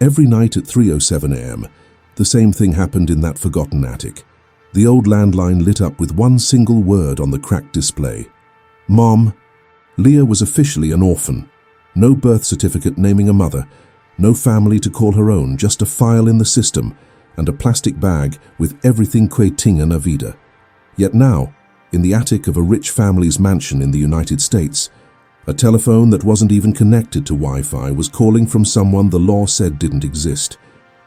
Every night at 3:07 a.m., the same thing happened in that forgotten attic. The old landline lit up with one single word on the cracked display. Mom. Leah was officially an orphan. No birth certificate naming a mother, no family to call her own, just a file in the system and a plastic bag with everything que tinga na vida. Yet now, in the attic of a rich family's mansion in the United States, a telephone that wasn't even connected to Wi-Fi was calling from someone the law said didn't exist.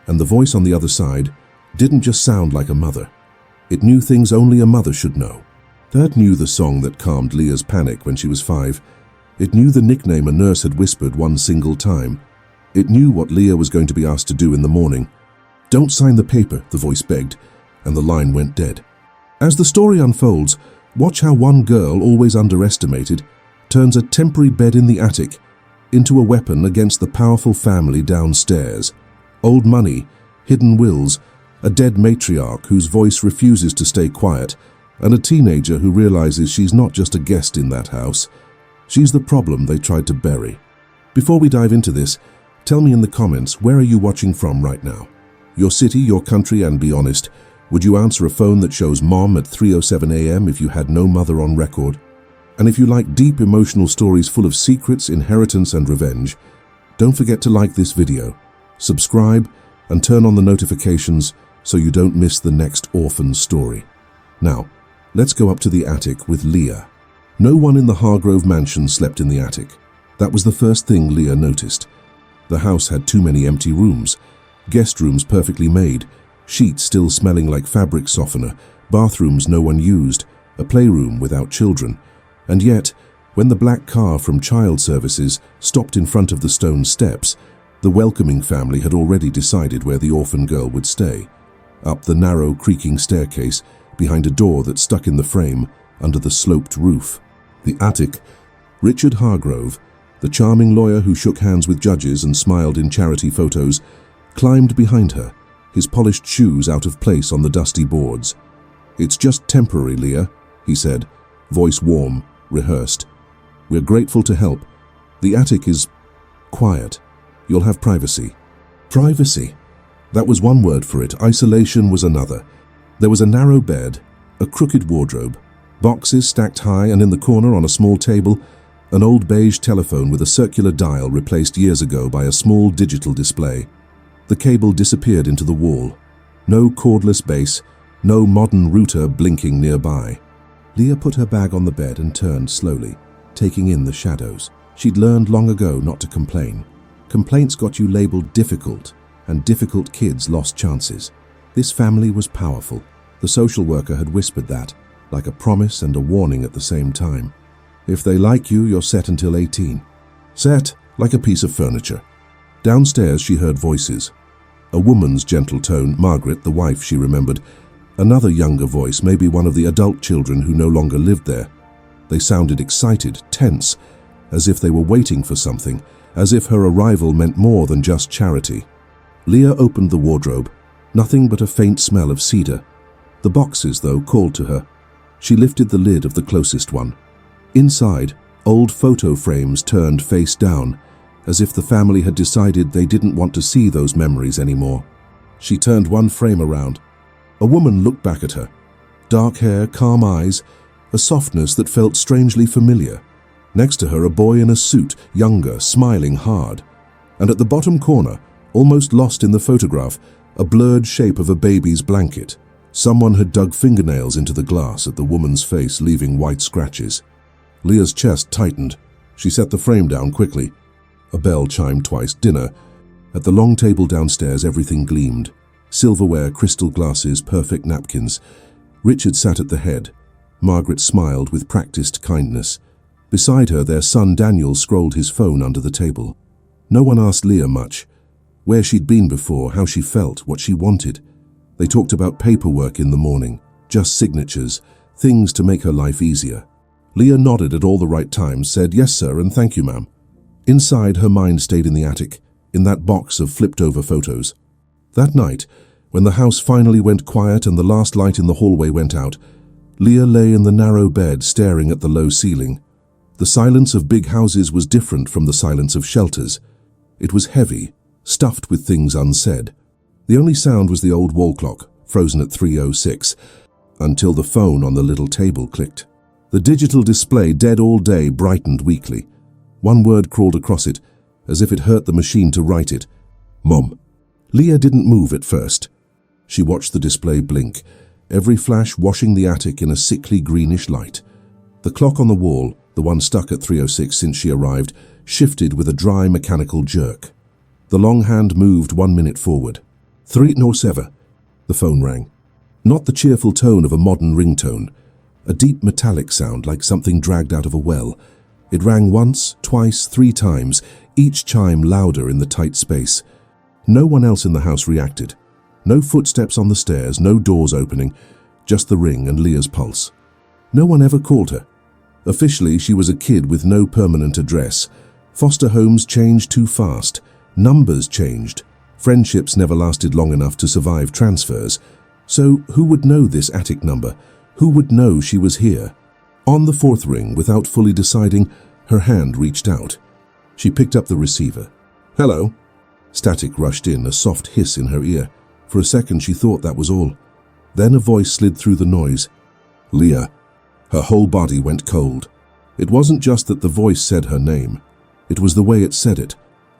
And the voice on the other side didn't just sound like a mother. It knew things only a mother should know. Dad knew the song that calmed Leah's panic when she was 5. It knew the nickname a nurse had whispered one single time. It knew what Leah was going to be asked to do in the morning. Don't sign the paper, the voice begged, and the line went dead. As the story unfolds, watch how one girl, always underestimated, turns a temporary bed in the attic into a weapon against the powerful family downstairs. Old money, hidden wills, a dead matriarch whose voice refuses to stay quiet, and a teenager who realizes she's not just a guest in that house. She's the problem they tried to bury. Before we dive into this, tell me in the comments, where are you watching from right now? Your city, your country, and be honest, would you answer a phone that shows mom at 3:07 a.m. if you had no mother on record? And if you like deep emotional stories full of secrets, inheritance, and revenge, don't forget to like this video, subscribe, and turn on the notifications so you don't miss the next orphan story. Now, let's go up to the attic with Leah. No one in the Hargrove mansion slept in the attic. That was the first thing Leah noticed. The house had too many empty rooms, guest rooms perfectly made, sheets still smelling like fabric softener, bathrooms no one used, a playroom without children. And yet, when the black car from child services stopped in front of the stone steps, the welcoming family had already decided where the orphan girl would stay. Up the narrow, creaking staircase, behind a door that stuck in the frame, under the sloped roof. The attic. Richard Hargrove, the charming lawyer who shook hands with judges and smiled in charity photos, climbed behind her, his polished shoes out of place on the dusty boards. "It's just temporary, Leah," he said, voice warm, rehearsed. "We're grateful to help. The attic is quiet. You'll have privacy." Privacy. That was one word for it. Isolation was another. There was a narrow bed, a crooked wardrobe, boxes stacked high, and in the corner on a small table, an old beige telephone with a circular dial replaced years ago by a small digital display. The cable disappeared into the wall. No cordless base, no modern router blinking nearby. Leah put her bag on the bed and turned slowly, taking in the shadows. She'd learned long ago not to complain. Complaints got you labeled difficult, and difficult kids lost chances. This family was powerful. The social worker had whispered that, like a promise and a warning at the same time. If they like you, you're set until 18. Set like a piece of furniture. Downstairs she heard voices. A woman's gentle tone, Margaret, the wife she remembered. Another younger voice, maybe one of the adult children who no longer lived there. They sounded excited, tense, as if they were waiting for something, as if her arrival meant more than just charity. Leah opened the wardrobe. Nothing but a faint smell of cedar. The boxes, though, called to her. She lifted the lid of the closest one. Inside, old photo frames turned face down, as if the family had decided they didn't want to see those memories anymore. She turned one frame around. A woman looked back at her. Dark hair, calm eyes, a softness that felt strangely familiar. Next to her, a boy in a suit, younger, smiling hard. And at the bottom corner, almost lost in the photograph, a blurred shape of a baby's blanket. Someone had dug fingernails into the glass at the woman's face, leaving white scratches. Leah's chest tightened. She set the frame down quickly. A bell chimed twice. Dinner. At the long table downstairs, everything gleamed. Silverware, crystal glasses, perfect napkins. Richard sat at the head. Margaret smiled with practiced kindness. Beside her, their son Daniel scrolled his phone under the table. No one asked Leah much. Where she'd been before, how she felt, what she wanted. They talked about paperwork in the morning, just signatures, things to make her life easier. Leah nodded at all the right times, said, "Yes, sir, and thank you, ma'am." Inside, her mind stayed in the attic, in that box of flipped-over photos. That night, when the house finally went quiet and the last light in the hallway went out, Leah lay in the narrow bed staring at the low ceiling. The silence of big houses was different from the silence of shelters. It was heavy, stuffed with things unsaid. The only sound was the old wall clock, frozen at 3:06, until the phone on the little table clicked. The digital display, dead all day, brightened weakly. One word crawled across it, as if it hurt the machine to write it. Mom. Leah didn't move at first. She watched the display blink, every flash washing the attic in a sickly greenish light. The clock on the wall, the one stuck at 3:06 since she arrived, shifted with a dry mechanical jerk. The long hand moved 1 minute forward. 3:07. The phone rang. Not the cheerful tone of a modern ringtone. A deep metallic sound like something dragged out of a well. It rang once, twice, 3 times, each chime louder in the tight space. No one else in the house reacted. No footsteps on the stairs, no doors opening, just the ring and Leah's pulse. No one ever called her. Officially, she was a kid with no permanent address. Foster homes changed too fast. Numbers changed. Friendships never lasted long enough to survive transfers. So who would know this attic number? Who would know she was here? On the 4th ring, without fully deciding, her hand reached out. She picked up the receiver. Hello. Static rushed in, a soft hiss in her ear. For a second she thought that was all. Then a voice slid through the noise. Leah. Her whole body went cold. It wasn't just that the voice said her name. It was the way it said it.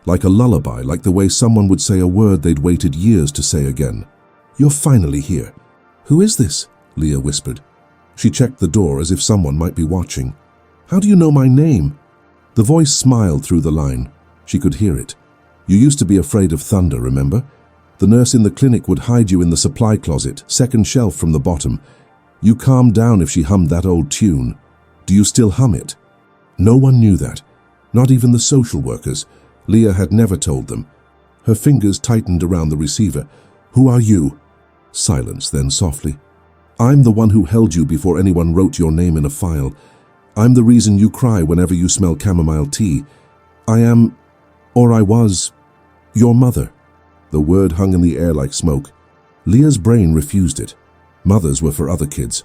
Like a lullaby, like the way someone would say a word they'd waited years to say again. You're finally here. Who is this? Leah whispered. She checked the door as if someone might be watching. How do you know my name? The voice smiled through the line. She could hear it. You used to be afraid of thunder, remember? The nurse in the clinic would hide you in the supply closet, second shelf from the bottom. You calmed down if she hummed that old tune. Do you still hum it? No one knew that. Not even the social workers. Leah had never told them. Her fingers tightened around the receiver. Who are you? Silence, then softly. I'm the one who held you before anyone wrote your name in a file. I'm the reason you cry whenever you smell chamomile tea. I am, or I was, your mother. The word hung in the air like smoke. Leah's brain refused it. Mothers were for other kids.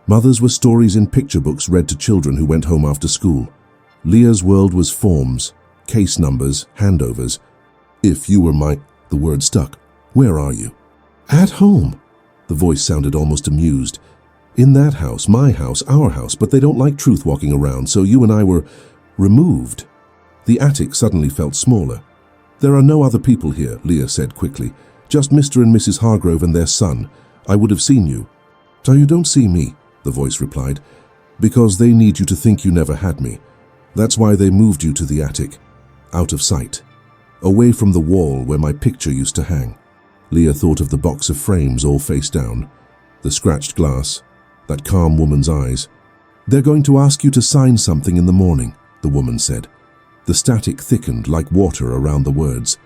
Mothers were stories in picture books read to children who went home after school. Leah's world was forms, case numbers, handovers. If you were my... The word stuck. Where are you? At home. The voice sounded almost amused. In that house, my house, our house, but they don't like truth walking around, so you and I were removed. The attic suddenly felt smaller. There are no other people here, Leah said quickly. Just Mr. and Mrs. Hargrove and their son. I would have seen you. So you don't see me, the voice replied. Because they need you to think you never had me. That's why they moved you to the attic. Out of sight. Away from the wall where my picture used to hang. Leah thought of the box of frames all face down. The scratched glass. That calm woman's eyes. They're going to ask you to sign something in the morning, the woman said. The static thickened like water around the words.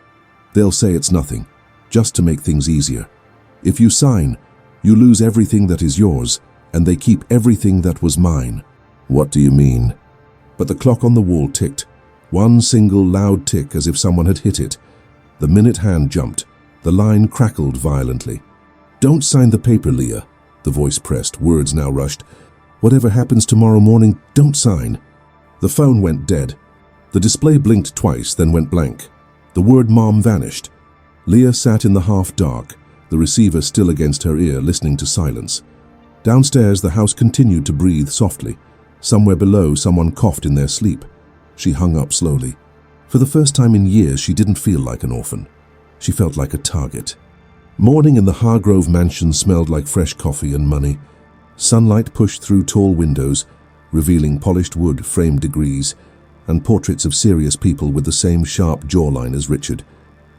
They'll say it's nothing, just to make things easier. If you sign, you lose everything that is yours, and they keep everything that was mine. What do you mean? But the clock on the wall ticked. One single loud tick as if someone had hit it. The minute hand jumped. The line crackled violently. Don't sign the paper, Leah. The voice pressed, words now rushed. Whatever happens tomorrow morning, don't sign. The phone went dead. The display blinked twice, then went blank. The word Mom vanished. Leah sat in the half-dark, the receiver still against her ear, listening to silence. Downstairs, the house continued to breathe softly. Somewhere below, someone coughed in their sleep. She hung up slowly. For the first time in years, she didn't feel like an orphan. She felt like a target. Morning in the Hargrove mansion smelled like fresh coffee and money. Sunlight pushed through tall windows, revealing polished wood, framed degrees, and portraits of serious people with the same sharp jawline as Richard.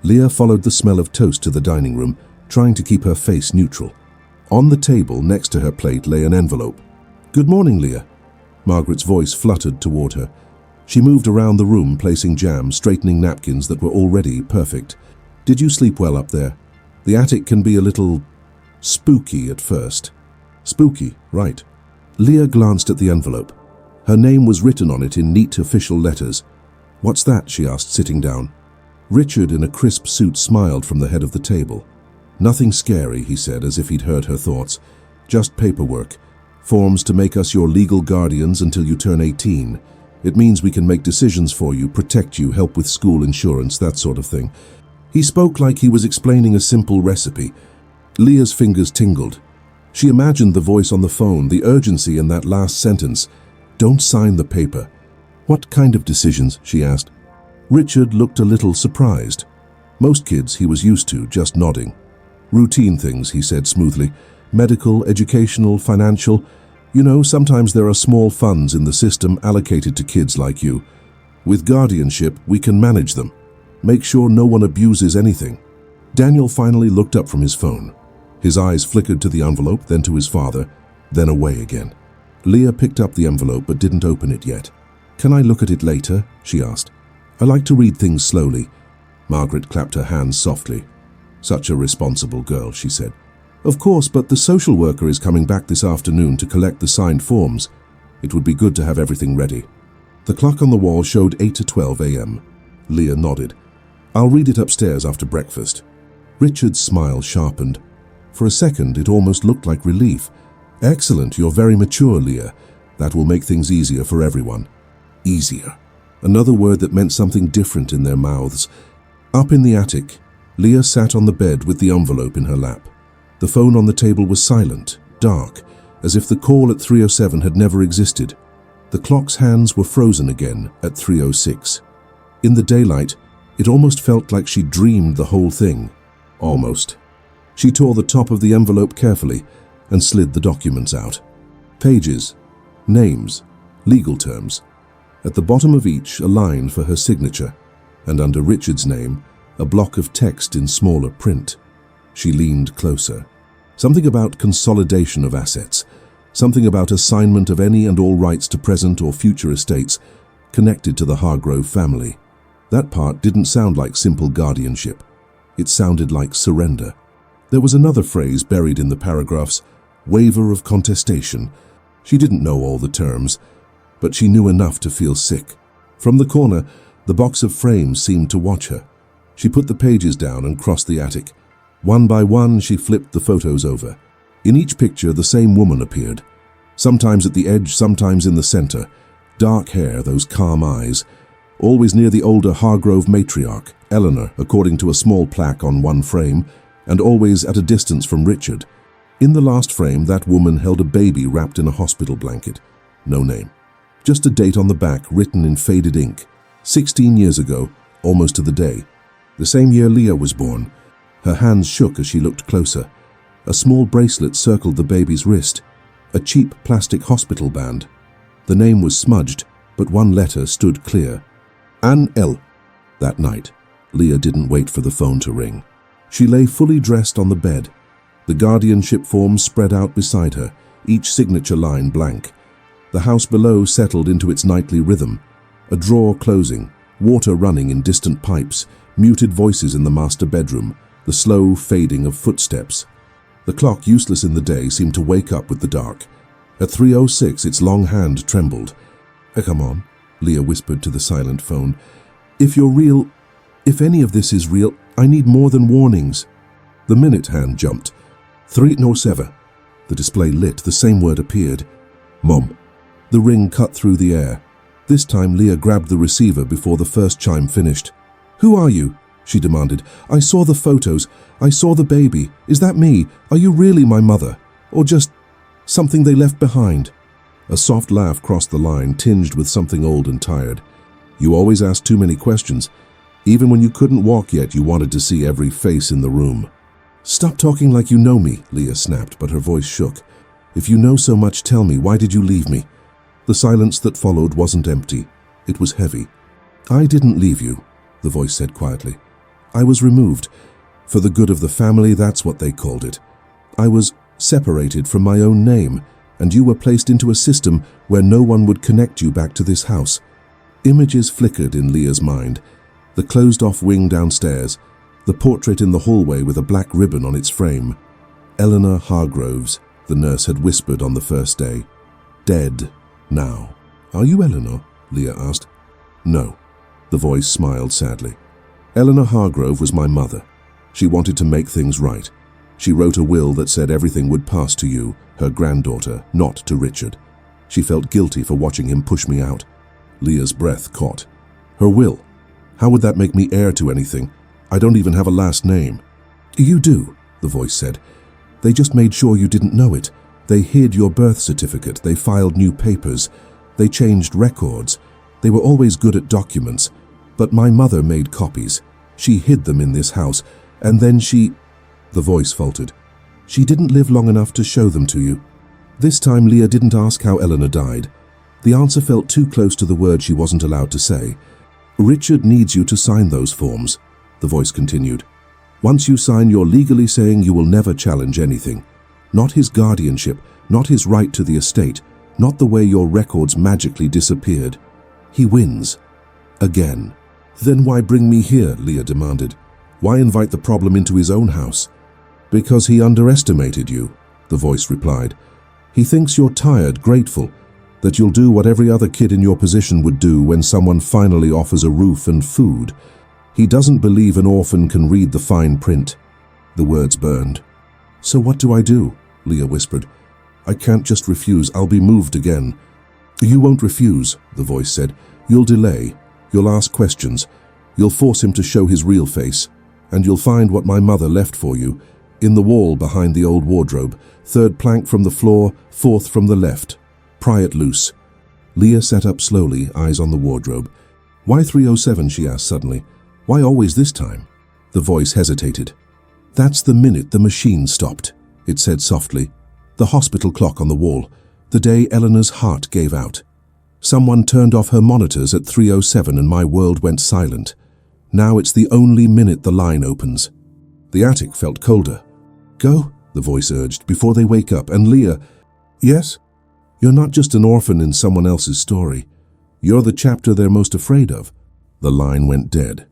Leah followed the smell of toast to the dining room, trying to keep her face neutral. On the table next to her plate lay an envelope. Good morning, Leah. Margaret's voice fluttered toward her. She moved around the room, placing jam, straightening napkins that were already perfect. Did you sleep well up there? The attic can be a little spooky at first. Spooky, right. Leah glanced at the envelope. Her name was written on it in neat official letters. What's that? She asked, sitting down. Richard, in a crisp suit, smiled from the head of the table. Nothing scary, he said, as if he'd heard her thoughts. Just paperwork. Forms to make us your legal guardians until you turn 18. It means we can make decisions for you, protect you, help with school insurance, that sort of thing. He spoke like he was explaining a simple recipe. Leah's fingers tingled. She imagined the voice on the phone, the urgency in that last sentence. "Don't sign the paper." "What kind of decisions?" she asked. Richard looked a little surprised. Most kids he was used to, just nodding. "Routine things," he said smoothly. "Medical, educational, financial. You know, sometimes there are small funds in the system allocated to kids like you. With guardianship, we can manage them. Make sure no one abuses anything." Daniel finally looked up from his phone. His eyes flickered to the envelope, then to his father, then away again. Leah picked up the envelope but didn't open it yet. "Can I look at it later?" she asked. "I like to read things slowly." Margaret clapped her hands softly. "Such a responsible girl," she said. "Of course, but the social worker is coming back this afternoon to collect the signed forms. It would be good to have everything ready." The clock on the wall showed 8 to 12 a.m. Leah nodded. "I'll read it upstairs after breakfast." Richard's smile sharpened. For a second, it almost looked like relief. "Excellent, you're very mature, Leah. That will make things easier for everyone." Easier. Another word that meant something different in their mouths. Up in the attic, Leah sat on the bed with the envelope in her lap. The phone on the table was silent, dark, as if the call at 3:07 had never existed. The clock's hands were frozen again at 3:06. In the daylight, it almost felt like she dreamed the whole thing. Almost. She tore the top of the envelope carefully and slid the documents out. Pages, names, legal terms. At the bottom of each, a line for her signature, and under Richard's name, a block of text in smaller print. She leaned closer. Something about consolidation of assets, something about assignment of any and all rights to present or future estates connected to the Hargrove family. That part didn't sound like simple guardianship. It sounded like surrender. There was another phrase buried in the paragraphs, waiver of contestation. She didn't know all the terms, but she knew enough to feel sick. From the corner, the box of frames seemed to watch her. She put the pages down and crossed the attic. One by one, she flipped the photos over. In each picture, the same woman appeared. Sometimes at the edge, sometimes in the center. Dark hair, those calm eyes. Always near the older Hargrove matriarch, Eleanor, according to a small plaque on one frame, and always at a distance from Richard. In the last frame, that woman held a baby wrapped in a hospital blanket. No name. Just a date on the back written in faded ink. 16 years ago, almost to the day. The same year Leah was born. Her hands shook as she looked closer. A small bracelet circled the baby's wrist. A cheap plastic hospital band. The name was smudged, but one letter stood clear. Ann L. That night, Leah didn't wait for the phone to ring. She lay fully dressed on the bed. The guardianship forms spread out beside her, each signature line blank. The house below settled into its nightly rhythm. A drawer closing, water running in distant pipes, muted voices in the master bedroom, the slow fading of footsteps. The clock, useless in the day, seemed to wake up with the dark. At 3:06, its long hand trembled. Come on," Leah whispered to the silent phone. If any of this is real, I need more than warnings." The minute hand jumped. 3:07. The display lit, the same word appeared. "Mom." The ring cut through the air. This time Leah grabbed the receiver before the first chime finished. "Who are you?" she demanded. "I saw the photos. I saw the baby. Is that me? Are you really my mother? Or just something they left behind?" A soft laugh crossed the line, tinged with something old and tired. "You always ask too many questions. Even when you couldn't walk yet, you wanted to see every face in the room." "Stop talking like you know me," Leah snapped, but her voice shook. "If you know so much, tell me, why did you leave me?" The silence that followed wasn't empty. It was heavy. "I didn't leave you," the voice said quietly. "I was removed. For the good of the family, that's what they called it. I was separated from my own name, and you were placed into a system where no one would connect you back to this house." Images flickered in Leah's mind. The closed-off wing downstairs, the portrait in the hallway with a black ribbon on its frame. Eleanor Hargroves, the nurse had whispered on the first day. Dead now. "Are you Eleanor?" Leah asked. "No." The voice smiled sadly. "Eleanor Hargrove was my mother. She wanted to make things right. She wrote a will that said everything would pass to you, her granddaughter, not to Richard. She felt guilty for watching him push me out." Leah's breath caught. Her will? How would that make me heir to anything? I don't even have a last name." "You do," the voice said. "They just made sure you didn't know it. They hid your birth certificate, they filed new papers, they changed records. They were always good at documents, but my mother made copies. She hid them in this house, and then she—" The voice faltered. "She didn't live long enough to show them to you." This time Leah didn't ask how Eleanor died. The answer felt too close to the word she wasn't allowed to say. "Richard needs you to sign those forms," the voice continued. "Once you sign, you're legally saying you will never challenge anything. Not his guardianship, not his right to the estate, not the way your records magically disappeared. He wins. Again." "Then why bring me here?" Leah demanded. "Why invite the problem into his own house?" "Because he underestimated you," the voice replied. "He thinks you're tired, grateful, that you'll do what every other kid in your position would do when someone finally offers a roof and food. He doesn't believe an orphan can read the fine print." The words burned. "So what do I do?" Leah whispered. "I can't just refuse. I'll be moved again." "You won't refuse," the voice said. "You'll delay. You'll ask questions. You'll force him to show his real face. And you'll find what my mother left for you, in the wall behind the old wardrobe, 3rd plank from the floor, 4th from the left. Pry it loose." Leah sat up slowly, eyes on the wardrobe. "Why 3:07, she asked suddenly. "Why always this time?" The voice hesitated. "That's the minute the machine stopped," it said softly. "The hospital clock on the wall, the day Eleanor's heart gave out. Someone turned off her monitors at 3:07 and my world went silent. Now it's the only minute the line opens." The attic felt colder. "Go," the voice urged, "before they wake up. And Leah—" "Yes?" "You're not just an orphan in someone else's story. You're the chapter they're most afraid of." The line went dead.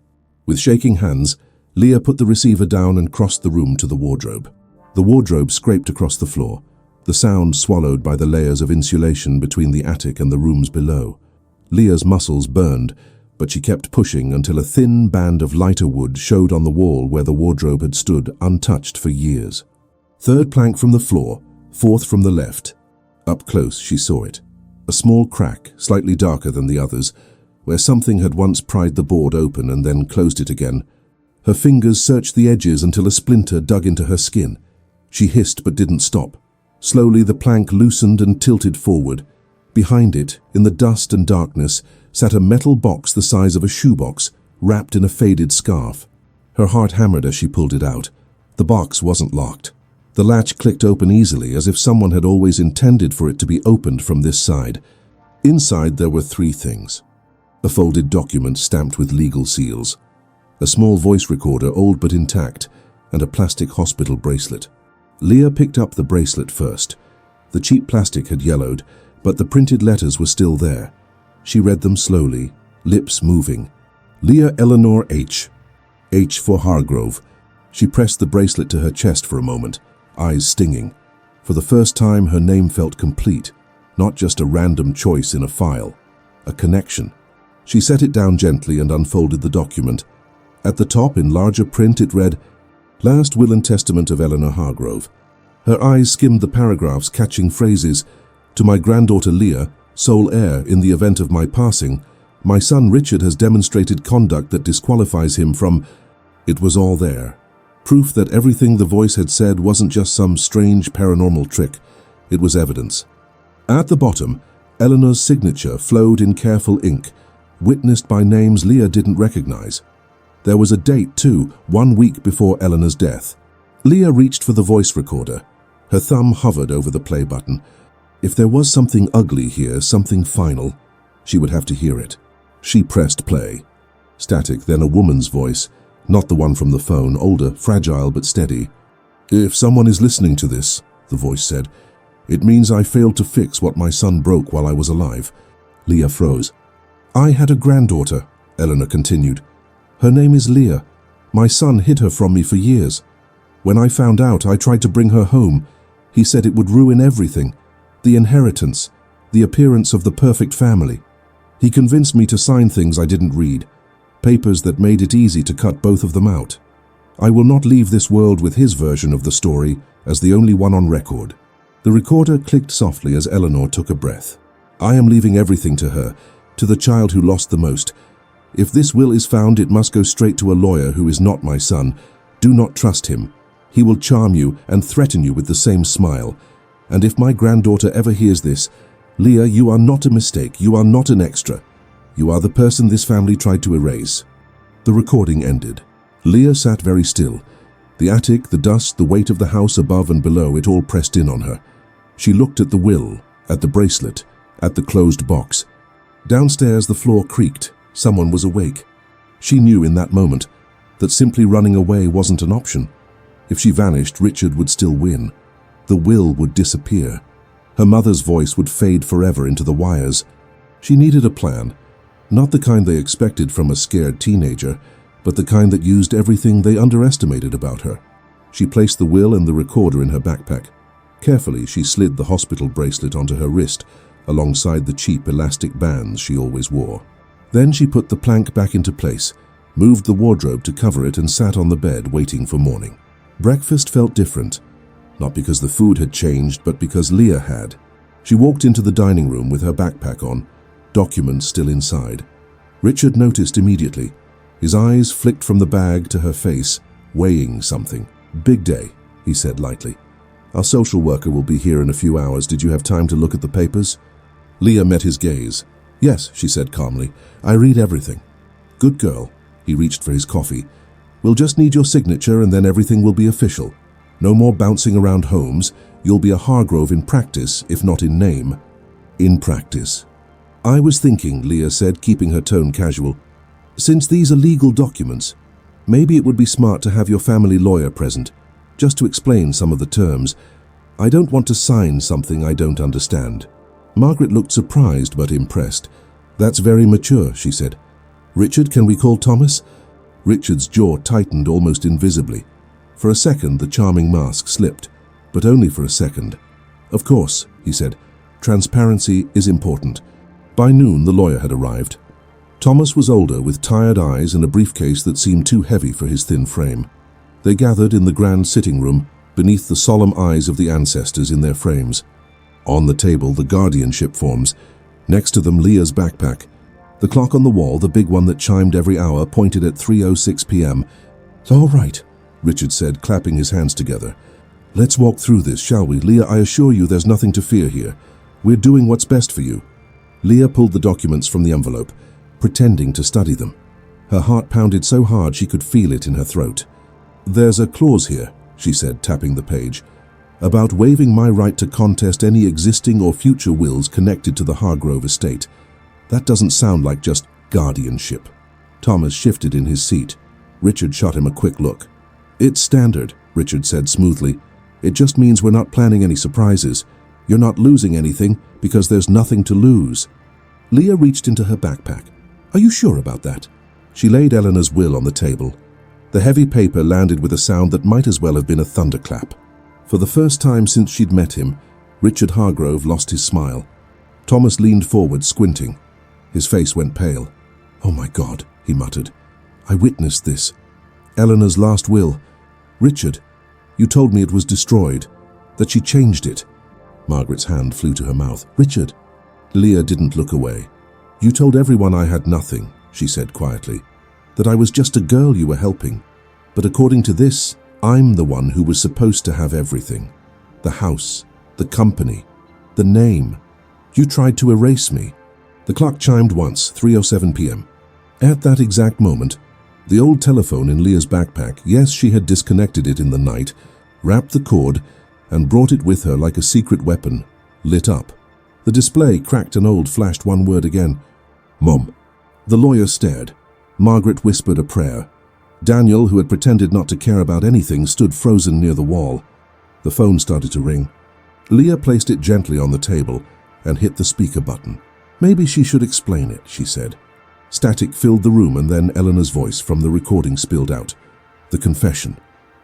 With shaking hands, Leah put the receiver down and crossed the room to the wardrobe. The wardrobe scraped across the floor, the sound swallowed by the layers of insulation between the attic and the rooms below. Leah's muscles burned, but she kept pushing until a thin band of lighter wood showed on the wall where the wardrobe had stood untouched for years. 3rd plank from the floor, 4th from the left. Up close she saw it. A small crack, slightly darker than the others, where something had once pried the board open and then closed it again. Her fingers searched the edges until a splinter dug into her skin. She hissed but didn't stop. Slowly the plank loosened and tilted forward. Behind it, in the dust and darkness, sat a metal box the size of a shoebox, wrapped in a faded scarf. Her heart hammered as she pulled it out. The box wasn't locked. The latch clicked open easily, as if someone had always intended for it to be opened from this side. Inside there were 3 things. A folded document stamped with legal seals, a small voice recorder, old but intact, and a plastic hospital bracelet. Leah picked up the bracelet first. The cheap plastic had yellowed, but the printed letters were still there. She read them slowly, lips moving. "Leah Eleanor H. H for Hargrove." She pressed the bracelet to her chest for a moment, eyes stinging. For the first time, her name felt complete, not just a random choice in a file, a connection. She set it down gently and unfolded the document. At the top, in larger print, it read, "Last Will and Testament of Eleanor Hargrove." Her eyes skimmed the paragraphs, catching phrases. "To my granddaughter Leah, sole heir in the event of my passing, my son Richard has demonstrated conduct that disqualifies him from—" It was all there. Proof that everything the voice had said wasn't just some strange paranormal trick. It was evidence. At the bottom, Eleanor's signature flowed in careful ink, witnessed by names Leah didn't recognize. There was a date, too, 1 week before Eleanor's death. Leah reached for the voice recorder. Her thumb hovered over the play button. If there was something ugly here, something final, she would have to hear it. She pressed play. Static, then a woman's voice, not the one from the phone, older, fragile but steady. "If someone is listening to this," the voice said, "it means I failed to fix what my son broke while I was alive." Leah froze. "I had a granddaughter," Eleanor continued. "Her name is Leah. My son hid her from me for years. When I found out, I tried to bring her home. He said it would ruin everything. The inheritance, the appearance of the perfect family. He convinced me to sign things I didn't read, papers that made it easy to cut both of them out. I will not leave this world with his version of the story as the only one on record." The recorder clicked softly as Eleanor took a breath. "I am leaving everything to her, to the child who lost the most. If this will is found, it must go straight to a lawyer who is not my son. Do not trust him. He will charm you and threaten you with the same smile. And if my granddaughter ever hears this, Leah, you are not a mistake. You are not an extra. You are the person this family tried to erase." The recording ended. Leah sat very still. The attic, the dust, the weight of the house above and below, it all pressed in on her. She looked at the will, at the bracelet, at the closed box. Downstairs, the floor creaked. Someone was awake. She knew in that moment that simply running away wasn't an option. If she vanished, Richard would still win. The will would disappear. Her mother's voice would fade forever into the wires. She needed a plan, not the kind they expected from a scared teenager, but the kind that used everything they underestimated about her. She placed the will and the recorder in her backpack. Carefully, she slid the hospital bracelet onto her wrist, alongside the cheap elastic bands she always wore. Then she put the plank back into place, moved the wardrobe to cover it, and sat on the bed waiting for morning. Breakfast felt different, not because the food had changed, but because Leah had. She walked into the dining room with her backpack on, documents still inside. Richard noticed immediately. His eyes flicked from the bag to her face, weighing something. "Big day," he said lightly. "Our social worker will be here in a few hours. Did you have time to look at the papers?" Leah met his gaze. "Yes," she said calmly. "I read everything." "Good girl." He reached for his coffee. "We'll just need your signature and then everything will be official. No more bouncing around homes. You'll be a Hargrove in practice, if not in name." "In practice." "I was thinking," Leah said, keeping her tone casual, "since these are legal documents, maybe it would be smart to have your family lawyer present, just to explain some of the terms. I don't want to sign something I don't understand." Margaret looked surprised but impressed. "That's very mature," she said. "Richard, can we call Thomas?" Richard's jaw tightened almost invisibly. For a second, the charming mask slipped, but only for a second. "Of course," he said. "Transparency is important." By noon, the lawyer had arrived. Thomas was older, with tired eyes and a briefcase that seemed too heavy for his thin frame. They gathered in the grand sitting room, beneath the solemn eyes of the ancestors in their frames. On the table, the guardianship forms. Next to them, Leah's backpack. The clock on the wall, the big one that chimed every hour, pointed at 3:06 p.m. "All right," Richard said, clapping his hands together. "Let's walk through this, shall we? Leah, I assure you there's nothing to fear here. We're doing what's best for you." Leah pulled the documents from the envelope, pretending to study them. Her heart pounded so hard she could feel it in her throat. "There's a clause here," she said, tapping the page, "about waiving my right to contest any existing or future wills connected to the Hargrove estate. That doesn't sound like just guardianship." Thomas shifted in his seat. Richard shot him a quick look. "It's standard," Richard said smoothly. "It just means we're not planning any surprises. You're not losing anything because there's nothing to lose." Leah reached into her backpack. "Are you sure about that?" She laid Eleanor's will on the table. The heavy paper landed with a sound that might as well have been a thunderclap. For the first time since she'd met him, Richard Hargrove lost his smile. Thomas leaned forward, squinting. His face went pale. "Oh my God," he muttered. "I witnessed this. Eleanor's last will. Richard, you told me it was destroyed, that she changed it." Margaret's hand flew to her mouth. "Richard." Leah didn't look away. "You told everyone I had nothing," she said quietly, "that I was just a girl you were helping. But according to this, I'm the one who was supposed to have everything. The house, the company, the name. You tried to erase me." The clock chimed once, 3:07 p.m. At that exact moment, the old telephone in Leah's backpack, yes, she had disconnected it in the night, wrapped the cord, and brought it with her like a secret weapon, lit up. The display cracked and old flashed one word again. "Mom." The lawyer stared. Margaret whispered a prayer. Daniel, who had pretended not to care about anything, stood frozen near the wall. The phone started to ring. Leah placed it gently on the table and hit the speaker button. "Maybe she should explain it," she said. Static filled the room, and then Eleanor's voice from the recording spilled out. The confession,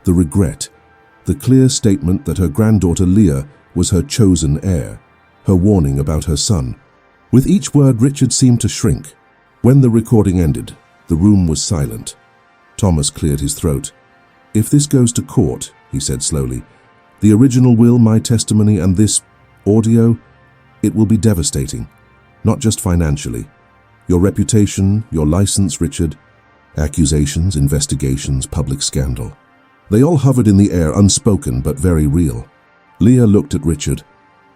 the regret, the clear statement that her granddaughter Leah was her chosen heir, her warning about her son. With each word, Richard seemed to shrink. When the recording ended, the room was silent. Thomas cleared his throat. "If this goes to court," he said slowly, "the original will, my testimony, and this audio, it will be devastating. Not just financially. Your reputation, your license, Richard. Accusations, investigations, public scandal. They all hovered in the air, unspoken but very real. Leah looked at Richard.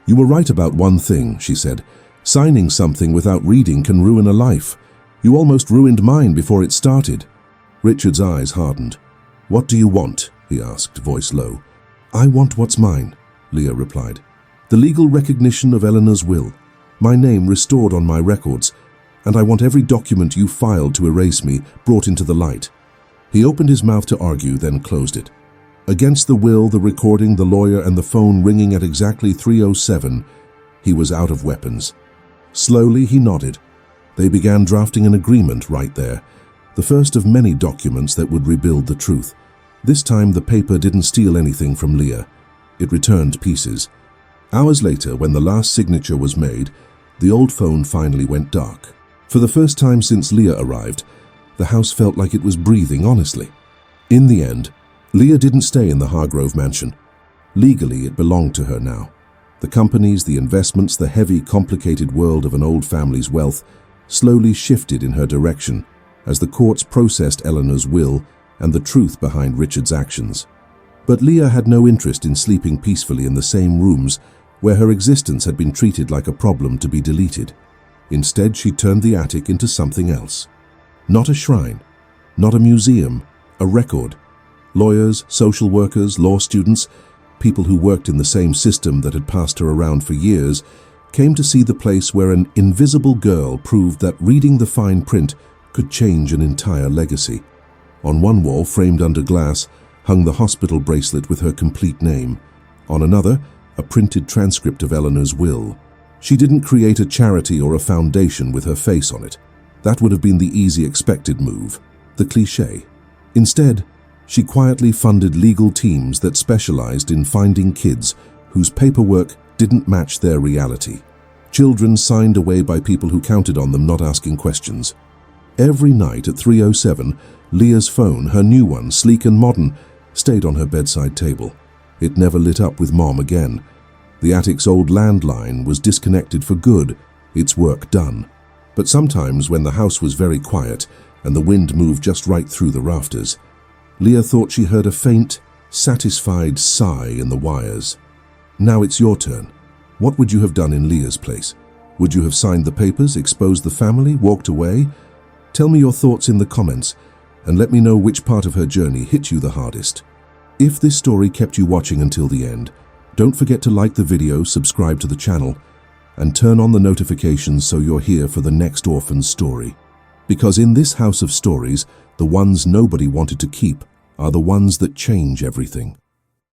You were right about one thing, she said. Signing something without reading can ruin a life. You almost ruined mine before it started. Richard's eyes hardened. What do you want? He asked, voice low. I want what's mine, Leah replied. The legal recognition of Eleanor's will. My name restored on my records, and I want every document you filed to erase me brought into the light. He opened his mouth to argue, then closed it. Against the will, the recording, the lawyer, and the phone ringing at exactly 3:07, he was out of weapons. Slowly, he nodded. They began drafting an agreement right there, the first of many documents that would rebuild the truth. This time, the paper didn't steal anything from Leah. It returned pieces. Hours later, when the last signature was made, the old phone finally went dark. For the first time since Leah arrived, the house felt like it was breathing honestly. In the end, Leah didn't stay in the Hargrove mansion. Legally, it belonged to her now. The companies, the investments, the heavy, complicated world of an old family's wealth slowly shifted in her direction as the courts processed Eleanor's will and the truth behind Richard's actions. But Leah had no interest in sleeping peacefully in the same rooms where her existence had been treated like a problem to be deleted. Instead, she turned the attic into something else. Not a shrine, not a museum, a record. Lawyers, social workers, law students, people who worked in the same system that had passed her around for years, came to see the place where an invisible girl proved that reading the fine print could change an entire legacy. On one wall, framed under glass, hung the hospital bracelet with her complete name. On another, a printed transcript of Eleanor's will. She didn't create a charity or a foundation with her face on it. That would have been the easy, expected move, the cliché. Instead, she quietly funded legal teams that specialized in finding kids whose paperwork didn't match their reality. Children signed away by people who counted on them not asking questions. Every night at 3:07, Leah's phone, her new one, sleek and modern, stayed on her bedside table. It never lit up with Mom again. The attic's old landline was disconnected for good, its work done. But sometimes when the house was very quiet and the wind moved just right through the rafters, Leah thought she heard a faint, satisfied sigh in the wires. Now it's your turn. What would you have done in Leah's place? Would you have signed the papers, exposed the family, walked away? Tell me your thoughts in the comments and let me know which part of her journey hit you the hardest. If this story kept you watching until the end, don't forget to like the video, subscribe to the channel, and turn on the notifications so you're here for the next orphan story. Because in this house of stories, the ones nobody wanted to keep are the ones that change everything.